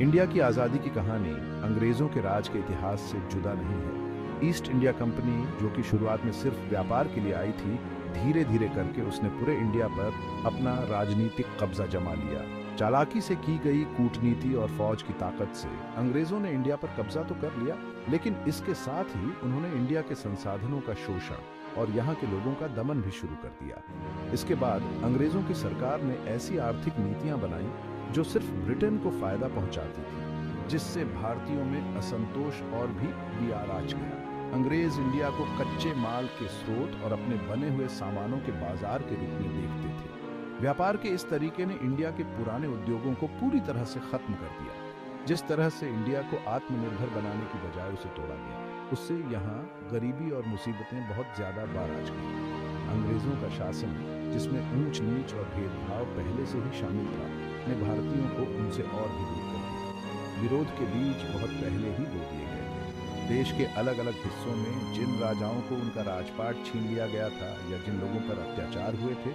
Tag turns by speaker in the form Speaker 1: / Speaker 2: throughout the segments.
Speaker 1: India की आज़ादी की कहानी अंग्रेज़ों के राज के इतिहास से जुदा नहीं है। ईस्ट इंडिया कंपनी, जो कि शुरुआत में सिर्फ व्यापार के लिए आई थी, धीरे धीरे करके उसने पूरे इंडिया पर अपना राजनीतिक कब्जा जमा लिया। चालाकी से की गई कूटनीति और फौज की ताकत से अंग्रेजों ने इंडिया पर कब्जा तो कर लिया, लेकिन इसके साथ ही उन्होंने इंडिया के संसाधनों का शोषण और यहाँ के लोगों का दमन भी शुरू कर दिया। इसके बाद अंग्रेजों की सरकार ने ऐसी आर्थिक नीतियां बनाई जो सिर्फ ब्रिटेन को फायदा पहुंचाती थी, जिससे भारतीयों में असंतोष और भी आराच गया। अंग्रेज इंडिया को कच्चे माल के स्रोत और अपने बने हुए सामानों के बाजार के रूप में देखते थे। व्यापार के इस तरीके ने इंडिया के पुराने उद्योगों को पूरी तरह से खत्म कर दिया। जिस तरह से इंडिया को आत्मनिर्भर बनाने की बजाय उसे तोड़ा गया, उससे यहाँ गरीबी और मुसीबतें बहुत ज्यादा बाराज गई। अंग्रेजों का शासन, जिसमें ऊंच नीच और भेदभाव पहले से ही शामिल था, ने भारतीयों को उनसे और भी दूर कर दिया। विरोध के बीज बहुत पहले ही बो दिए गए थे। देश के अलग अलग हिस्सों में जिन राजाओं को उनका राजपाट छीन लिया गया था या जिन लोगों पर अत्याचार हुए थे,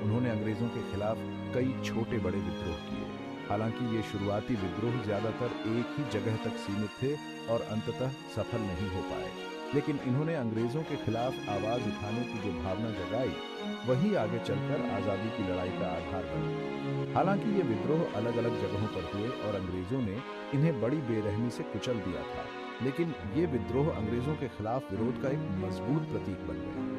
Speaker 1: उन्होंने अंग्रेजों के खिलाफ कई छोटे बड़े विद्रोह किए। हालांकि ये शुरुआती विद्रोह ज्यादातर एक ही जगह तक सीमित थे और अंततः सफल नहीं हो पाए, लेकिन इन्होंने अंग्रेजों के खिलाफ आवाज उठाने की जो भावना जगाई, वही आगे चलकर आजादी की लड़ाई का आधार बनी। हालांकि ये विद्रोह अलग अलग जगहों पर हुए और अंग्रेजों ने इन्हें बड़ी बेरहमी से कुचल दिया था, लेकिन ये विद्रोह अंग्रेजों के खिलाफ विरोध का एक मजबूत प्रतीक बन गए।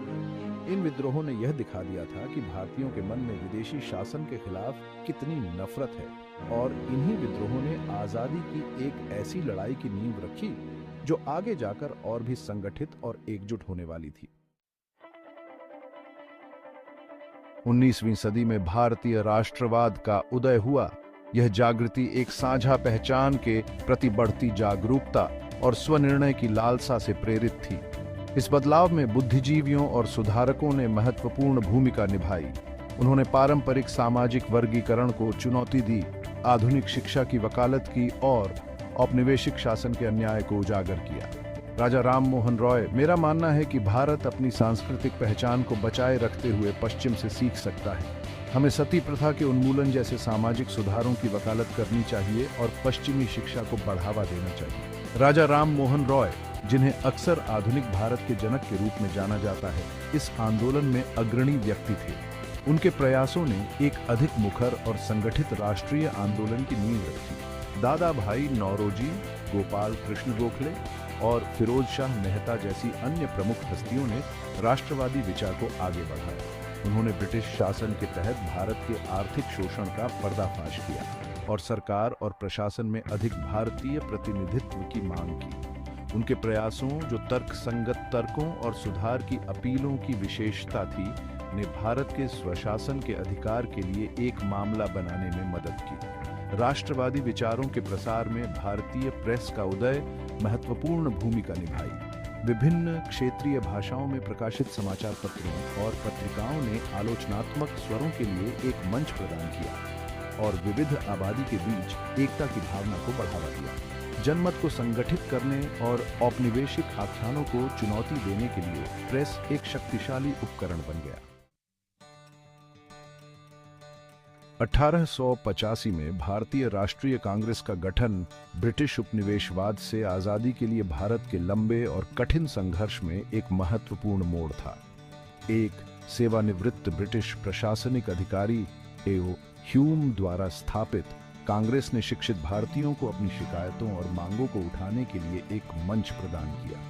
Speaker 1: इन विद्रोहों ने यह दिखा दिया था कि भारतीयों के मन में विदेशी शासन के खिलाफ कितनी नफरत है, और इन्हीं विद्रोहों ने आजादी की एक ऐसी लड़ाई की नींव रखी जो आगे जाकर और भी संगठित और एकजुट होने वाली थी। 19वीं सदी में भारतीय राष्ट्रवाद का उदय हुआ। यह जागृति एक साझा पहचान के प्रति बढ़ती जागरूकता और स्वनिर्णय की लालसा से प्रेरित थी। इस बदलाव में बुद्धिजीवियों और सुधारकों ने महत्वपूर्ण भूमिका निभाई। उन्होंने पारंपरिक सामाजिक वर्गीकरण को चुनौती दी, आधुनिक शिक्षा की वकालत की और औपनिवेशिक शासन के अन्याय को उजागर किया। राजा राम मोहन रॉय, मेरा मानना है कि भारत अपनी सांस्कृतिक पहचान को बचाए रखते हुए पश्चिम से सीख सकता है। हमें सती प्रथा के उन्मूलन जैसे सामाजिक सुधारों की वकालत करनी चाहिए और पश्चिमी शिक्षा को बढ़ावा देना चाहिए। राजा राम मोहन रॉय, जिन्हें अक्सर आधुनिक भारत के जनक के रूप में जाना जाता है, इस आंदोलन में अग्रणी व्यक्ति थे। उनके प्रयासों ने एक अधिक मुखर और संगठित राष्ट्रीय आंदोलन की नींव रखी। दादा भाई नौरोजी, गोपाल कृष्ण गोखले और फिरोज शाह मेहता जैसी अन्य प्रमुख हस्तियों ने राष्ट्रवादी विचार को आगे बढ़ाया। उन्होंने ब्रिटिश शासन के तहत भारत के आर्थिक शोषण का पर्दाफाश किया और सरकार और प्रशासन में अधिक भारतीय प्रतिनिधित्व की मांग की। उनके प्रयासों, जो तर्कसंगत तर्कों और सुधार की अपीलों की विशेषता थी, ने भारत के स्वशासन के अधिकार के लिए एक मामला बनाने में मदद की। राष्ट्रवादी विचारों के प्रसार में भारतीय प्रेस का उदय महत्वपूर्ण भूमिका निभाई। विभिन्न क्षेत्रीय भाषाओं में प्रकाशित समाचार पत्रों और पत्रिकाओं ने आलोचनात्मक स्वरों के लिए एक मंच प्रदान किया और विविध आबादी के बीच एकता की भावना को बढ़ावा दिया। जनमत को संगठित करने और औपनिवेशिक आख्यानों को चुनौती देने के लिए प्रेस एक शक्तिशाली उपकरण बन गया। 1885 में भारतीय राष्ट्रीय कांग्रेस का गठन ब्रिटिश उपनिवेशवाद से आजादी के लिए भारत के लंबे और कठिन संघर्ष में एक महत्वपूर्ण मोड़ था। एक सेवानिवृत्त ब्रिटिश प्रशासनिक अधिकारी एओ ह्यूम द्वारा स्थापित कांग्रेस ने शिक्षित भारतीयों को अपनी शिकायतों और मांगों को उठाने के लिए एक मंच प्रदान किया।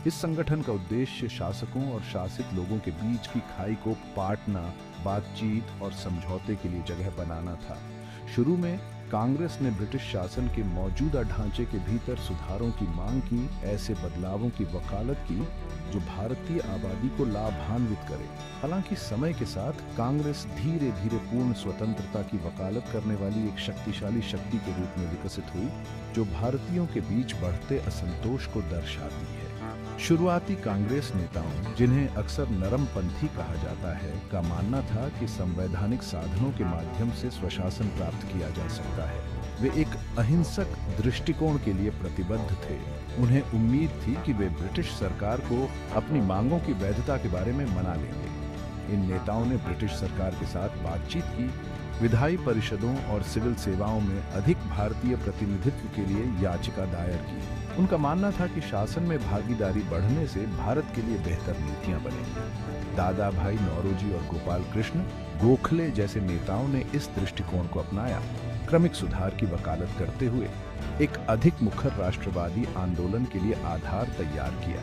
Speaker 1: इस संगठन का उद्देश्य शासकों और शासित लोगों के बीच की खाई को पाटना, बातचीत और समझौते के लिए जगह बनाना था। शुरू में कांग्रेस ने ब्रिटिश शासन के मौजूदा ढांचे के भीतर सुधारों की मांग की, ऐसे बदलावों की वकालत की जो भारतीय आबादी को लाभान्वित करे। हालांकि समय के साथ कांग्रेस धीरे धीरे पूर्ण स्वतंत्रता की वकालत करने वाली एक शक्तिशाली शक्ति के रूप में विकसित हुई, जो भारतीयों के बीच बढ़ते असंतोष को दर्शाती है। शुरुआती कांग्रेस नेताओं, जिन्हें अक्सर नरमपंथी कहा जाता है, का मानना था कि संवैधानिक साधनों के माध्यम से स्वशासन प्राप्त किया जा सकता है। वे एक अहिंसक दृष्टिकोण के लिए प्रतिबद्ध थे। उन्हें उम्मीद थी कि वे ब्रिटिश सरकार को अपनी मांगों की वैधता के बारे में मना लेंगे। इन नेताओं ने ब्रिटिश सरकार के साथ बातचीत की विधायी परिषदों और सिविल सेवाओं में अधिक भारतीय प्रतिनिधित्व के लिए याचिका दायर की। उनका मानना था कि शासन में भागीदारी बढ़ने से भारत के लिए बेहतर नीतियां बनेंगी। दादा भाई नौरोजी और गोपाल कृष्ण गोखले जैसे नेताओं ने इस दृष्टिकोण को अपनाया, क्रमिक सुधार की वकालत करते हुए एक अधिक मुखर राष्ट्रवादी आंदोलन के लिए आधार तैयार किया।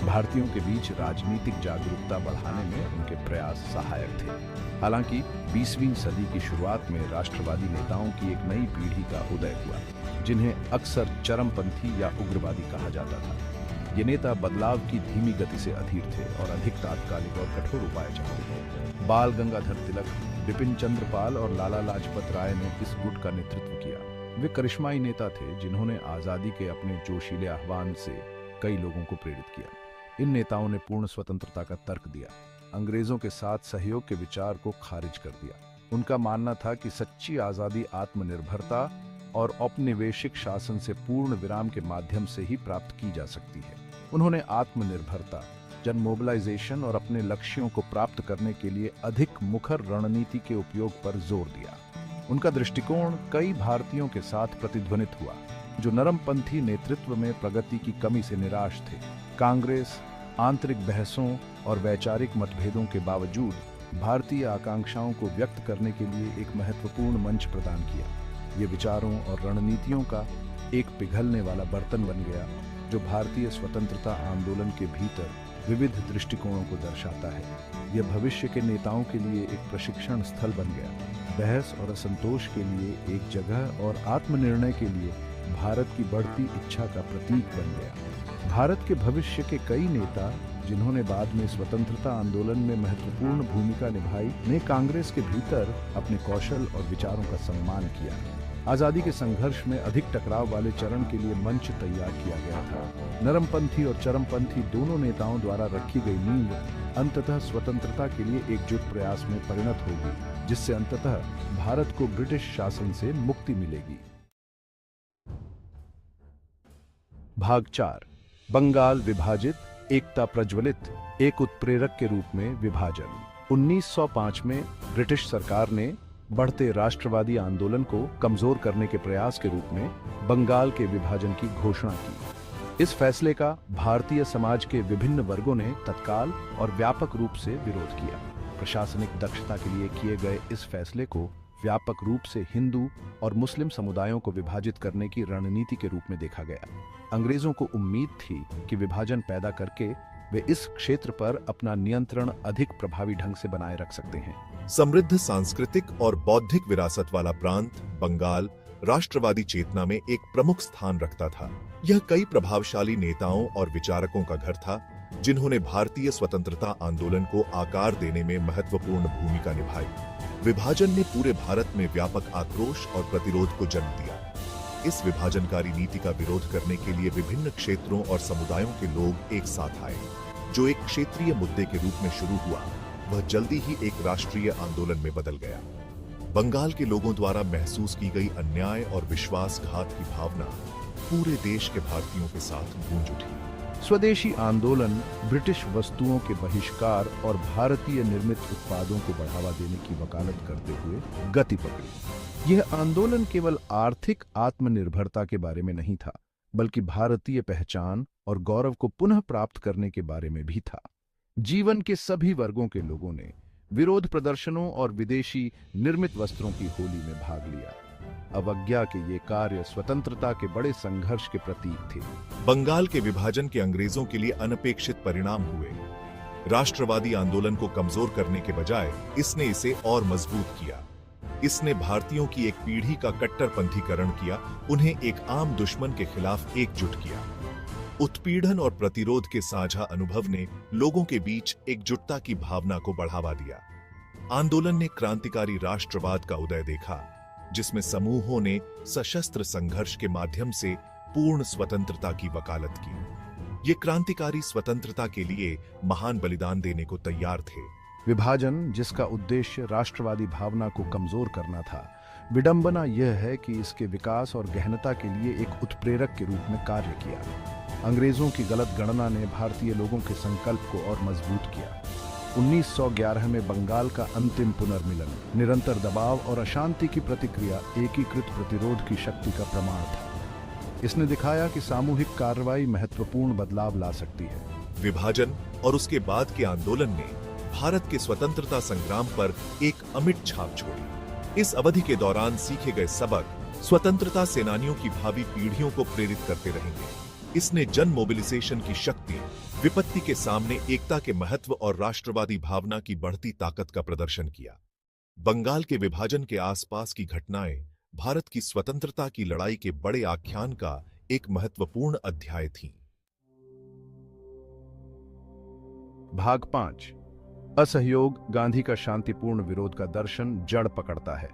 Speaker 1: भारतीयों के बीच राजनीतिक जागरूकता बढ़ाने में उनके प्रयास सहायक थे। हालांकि 20वीं सदी की शुरुआत में राष्ट्रवादी नेताओं की एक नई पीढ़ी का उदय हुआ, जिन्हें अक्सर चरमपंथी या उग्रवादी कहा जाता था। ये नेता बदलाव की धीमी गति से अधीर थे और अधिक तात्कालिक और कठोर उपाय चाहते थे। बाल गंगाधर तिलक, बिपिन चंद्र पाल और लाला लाजपत राय ने इस गुट का नेतृत्व किया। वे करिश्माई नेता थे जिन्होंने आजादी के अपने जोशीले आह्वान से कई लोगों को प्रेरित किया। इन नेताओं ने पूर्ण स्वतंत्रता का तर्क दिया, अंग्रेजों के साथ सहयोग के विचार को खारिज कर दिया। उनका मानना था कि सच्ची आजादी आत्मनिर्भरता और औपनिवेशिक शासन से पूर्ण विराम के माध्यम से ही प्राप्त की जा सकती है। उन्होंने आत्मनिर्भरता, जन मोबिलाइजेशन और अपने लक्ष्यों को प्राप्त करने के लिए अधिक मुखर रणनीति के उपयोग पर जोर दिया। उनका दृष्टिकोण कई भारतीयों के साथ प्रतिध्वनित हुआ, जो नरमपंथी नेतृत्व में प्रगति की कमी से निराश थे। कांग्रेस आंतरिक बहसों और वैचारिक मतभेदों के बावजूद भारतीय आकांक्षाओं को व्यक्त करने के लिए एक महत्वपूर्ण मंच प्रदान किया। ये विचारों और रणनीतियों का एक पिघलने वाला बर्तन बन गया, जो भारतीय स्वतंत्रता आंदोलन के भीतर विविध दृष्टिकोणों को दर्शाता है। यह भविष्य के नेताओं के लिए एक प्रशिक्षण स्थल बन गया, बहस और असंतोष के लिए एक जगह और आत्मनिर्णय के लिए भारत की बढ़ती इच्छा का प्रतीक बन गया। भारत के भविष्य के कई नेता, जिन्होंने बाद में स्वतंत्रता आंदोलन में महत्वपूर्ण भूमिका निभाई, ने कांग्रेस के भीतर अपने कौशल और विचारों का सम्मान किया। आजादी के संघर्ष में अधिक टकराव वाले चरण के लिए मंच तैयार किया गया था। नरमपंथी और चरमपंथी दोनों नेताओं द्वारा रखी गई नींव अंततः स्वतंत्रता के लिए एकजुट प्रयास में परिणत होगी, जिससे अंततः भारत को ब्रिटिश शासन से मुक्ति मिलेगी। भाग 4, बंगाल विभाजित, एकता प्रज्वलित, एक उत्प्रेरक के रूप में विभाजन। 1905 में ब्रिटिश सरकार ने बढ़ते राष्ट्रवादी आंदोलन को कमजोर करने के प्रयास के रूप में बंगाल के विभाजन की घोषणा की। इस फैसले का भारतीय समाज के विभिन्न वर्गों ने तत्काल और व्यापक रूप से विरोध किया। प्रशासनिक दक्षता के लिए किए गए इस फैसले को व्यापक रूप से हिंदू और मुस्लिम समुदायों को विभाजित करने की रणनीति के रूप में देखा गया। अंग्रेजों को उम्मीद थी कि विभाजन पैदा करके वे इस क्षेत्र पर अपना नियंत्रण अधिक प्रभावी ढंग से बनाए रख सकते हैं।
Speaker 2: समृद्ध सांस्कृतिक और बौद्धिक विरासत वाला प्रांत बंगाल राष्ट्रवादी चेतना में एक प्रमुख स्थान रखता था। यह कई प्रभावशाली नेताओं और विचारकों का घर था, जिन्होंने भारतीय स्वतंत्रता आंदोलन को आकार देने में महत्वपूर्ण भूमिका निभाई। विभाजन ने पूरे भारत में व्यापक आक्रोश और प्रतिरोध को जन्म दिया। इस विभाजनकारी नीति का विरोध करने के लिए विभिन्न क्षेत्रों और समुदायों के लोग एक साथ आए। जो एक क्षेत्रीय मुद्दे के रूप में शुरू हुआ, वह जल्दी ही एक राष्ट्रीय आंदोलन में बदल गया। बंगाल के लोगों द्वारा महसूस की गई अन्याय और विश्वासघात की भावना पूरे देश के भारतीयों के साथ गूंज उठी।
Speaker 1: स्वदेशी आंदोलन ब्रिटिश वस्तुओं के बहिष्कार और भारतीय निर्मित उत्पादों को बढ़ावा देने की वकालत करते हुए गति पकड़ी। यह आंदोलन केवल आर्थिक आत्मनिर्भरता के बारे में नहीं था, बल्कि भारतीय पहचान और गौरव को पुनः प्राप्त करने के बारे में भी था। जीवन के सभी वर्गों के लोगों ने विरोध प्रदर्शनों और विदेशी निर्मित वस्त्रों की होली में भाग लिया। अवज्ञा के ये कार्य स्वतंत्रता के बड़े संघर्ष के प्रतीक थे।
Speaker 2: बंगाल के विभाजन के अंग्रेजों के लिए अनपेक्षित परिणाम हुए। राष्ट्रवादी आंदोलन को कमजोर करने के बजाय इसने इसे और मजबूत किया। इसने भारतीयों की एक पीढ़ी का कट्टरपंथीकरण किया, उन्हें एक आम दुश्मन के खिलाफ एकजुट किया। उत्पीड़न और प्रतिरोध के साझा अनुभव ने लोगों के बीच एकजुटता की भावना को बढ़ावा दिया। आंदोलन ने क्रांतिकारी राष्ट्रवाद का उदय देखा, जिसमें समूहों ने सशस्त्र संघर्ष के माध्यम से पूर्ण स्वतंत्रता की वकालत की। ये क्रांतिकारी स्वतंत्रता के लिए महान बलिदान देने को तैयार थे।
Speaker 1: विभाजन, जिसका उद्देश्य राष्ट्रवादी भावना को कमजोर करना था, विडंबना यह है कि इसके विकास और गहनता के लिए एक उत्प्रेरक के रूप में कार्य किया। अंग्रेजों की गलत गणना ने भारतीय लोगों के संकल्प को और मजबूत किया। 1911 में बंगाल का अंतिम पुनर्मिलन, निरंतर दबाव और अशांति की प्रतिक्रिया एकीकृत प्रतिरोध की शक्ति का प्रमाण था। इसने दिखाया कि सामूहिक कार्रवाई महत्वपूर्ण बदलाव ला सकती है।
Speaker 2: विभाजन और उसके बाद के आंदोलन ने भारत के स्वतंत्रता संग्राम पर एक अमिट छाप छोड़ी। इस अवधि के दौरान सीखे गए सबक स्वतंत्रता सेनानियों की भावी पीढ़ियों को प्रेरित करते रहेंगे। इसने जन मोबिलाइजेशन की शक्ति, विपत्ति के सामने एकता के महत्व और राष्ट्रवादी भावना की बढ़ती ताकत का प्रदर्शन किया। बंगाल के विभाजन के आसपास की घटनाएं भारत की स्वतंत्रता की लड़ाई के बड़े आख्यान का एक महत्वपूर्ण अध्याय थीं।
Speaker 1: भाग 5। असहयोग, गांधी का शांतिपूर्ण विरोध का दर्शन जड़ पकड़ता है।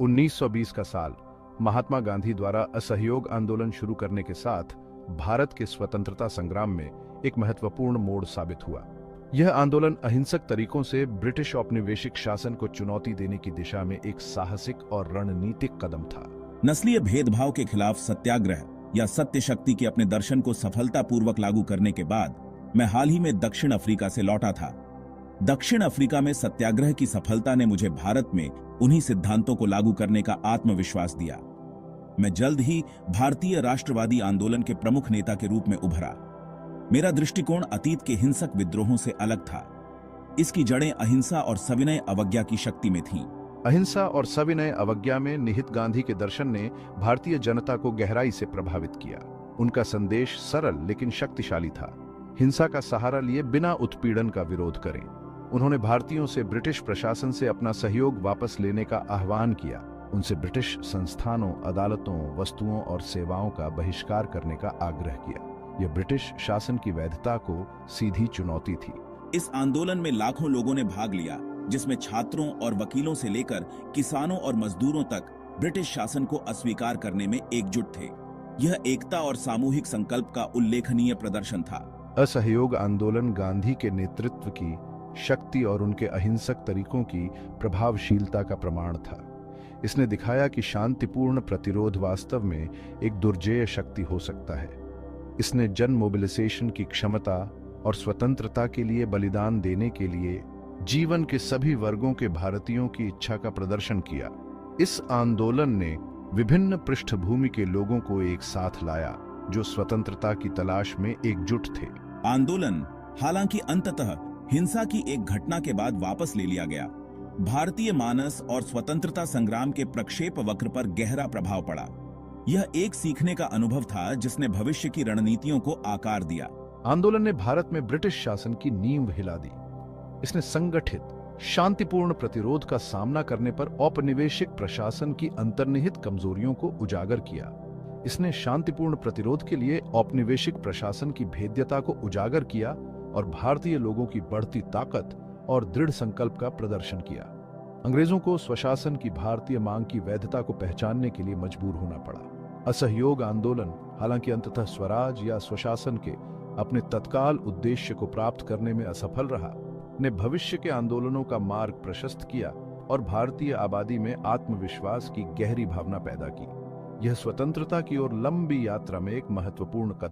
Speaker 1: 1920 का साल महात्मा गांधी द्वारा असहयोग आंदोलन शुरू करने के साथ भारत के स्वतंत्रता संग्राम में एक महत्वपूर्ण मोड़ साबित हुआ। यह आंदोलन अहिंसक तरीकों से ब्रिटिश औपनिवेशिक शासन को चुनौती देने की दिशा में एक साहसिक और रणनीतिक कदम था।
Speaker 3: नस्लीय भेदभाव के खिलाफ सत्याग्रह या सत्य शक्ति के अपने दर्शन को सफलतापूर्वक लागू करने के बाद मैं हाल ही में दक्षिण अफ्रीका से लौटा था। दक्षिण अफ्रीका में सत्याग्रह की सफलता ने मुझे भारत में उन्हीं सिद्धांतों को लागू करने का आत्मविश्वास दिया। मैं जल्द ही भारतीय राष्ट्रवादी आंदोलन के प्रमुख नेता के रूप में उभरा। मेरा दृष्टिकोण अतीत के हिंसक विद्रोहों से अलग था। इसकी जड़ें अहिंसा और सविनय अवज्ञा की शक्ति में थीं।
Speaker 1: अहिंसा और सविनय अवज्ञा में निहित गांधी के दर्शन ने भारतीय जनता को गहराई से प्रभावित किया। उनका संदेश सरल लेकिन शक्तिशाली था। हिंसा का सहारा लिए बिना उत्पीड़न का विरोध करें। उन्होंने भारतीयों से ब्रिटिश प्रशासन से अपना सहयोग वापस लेने का आह्वान किया। उनसे ब्रिटिश संस्थानों, अदालतों, वस्तुओं और सेवाओं का बहिष्कार करने का आग्रह किया। यह ब्रिटिश शासन की वैधता को सीधी चुनौती थी।
Speaker 3: इस आंदोलन में लाखों लोगों ने भाग लिया, जिसमें छात्रों और वकीलों से लेकर किसानों और मजदूरों तक ब्रिटिश शासन को अस्वीकार करने में एकजुट थे। यह एकता और सामूहिक संकल्प का उल्लेखनीय प्रदर्शन था।
Speaker 1: असहयोग आंदोलन गांधी के नेतृत्व की शक्ति और उनके अहिंसक तरीकों की प्रभावशीलता का प्रमाण था। इसने दिखाया कि शांतिपूर्ण प्रतिरोध वास्तव में एक दुर्जेय शक्ति हो सकता है। इसने जन मोबिलाइजेशन की क्षमता और स्वतंत्रता के लिए बलिदान देने के लिए जीवन के सभी वर्गों के भारतीयों की इच्छा का प्रदर्शन किया। इस आंदोलन ने विभिन्न पृष्ठभूमि के लोगों को एक साथ लाया, जो स्वतंत्रता की तलाश में एकजुट थे।
Speaker 3: आंदोलन हालांकि अंततः हिंसा की एक घटना के बाद वापस ले लिया गया, भारतीय मानस और स्वतंत्रता संग्राम के प्रक्षेप वक्र पर गहरा प्रभाव पड़ा। यह एक सीखने का अनुभव था जिसने भविष्य की रणनीतियों को आकार दिया।
Speaker 1: आंदोलन ने भारत में ब्रिटिश शासन की नींव हिला दी। इसने संगठित, शांतिपूर्ण प्रतिरोध का सामना करने पर औपनिवेशिक प्रशासन की अंतर्निहित कमजोरियों को उजागर किया। इसने शांतिपूर्ण प्रतिरोध के लिए औपनिवेशिक प्रशासन की भेद्यता को उजागर किया और भारतीय लोगों की बढ़ती ताकत और दृढ़ संकल्प का प्रदर्शन किया। अंग्रेजों को स्वशासन की भारतीय मांग की वैधता को पहचानने के लिए मजबूर होना पड़ा। असहयोग आंदोलन हालांकि अंततः स्वराज या स्वशासन के अपने तत्काल उद्देश्य को प्राप्त करने में असफल रहा, ने भविष्य के आंदोलनों का मार्ग प्रशस्त किया और भारतीय आबादी में आत्मविश्वास की गहरी भावना पैदा की। यह स्वतंत्रता की ओर लंबी यात्रा में एक महत्वपूर्ण कदम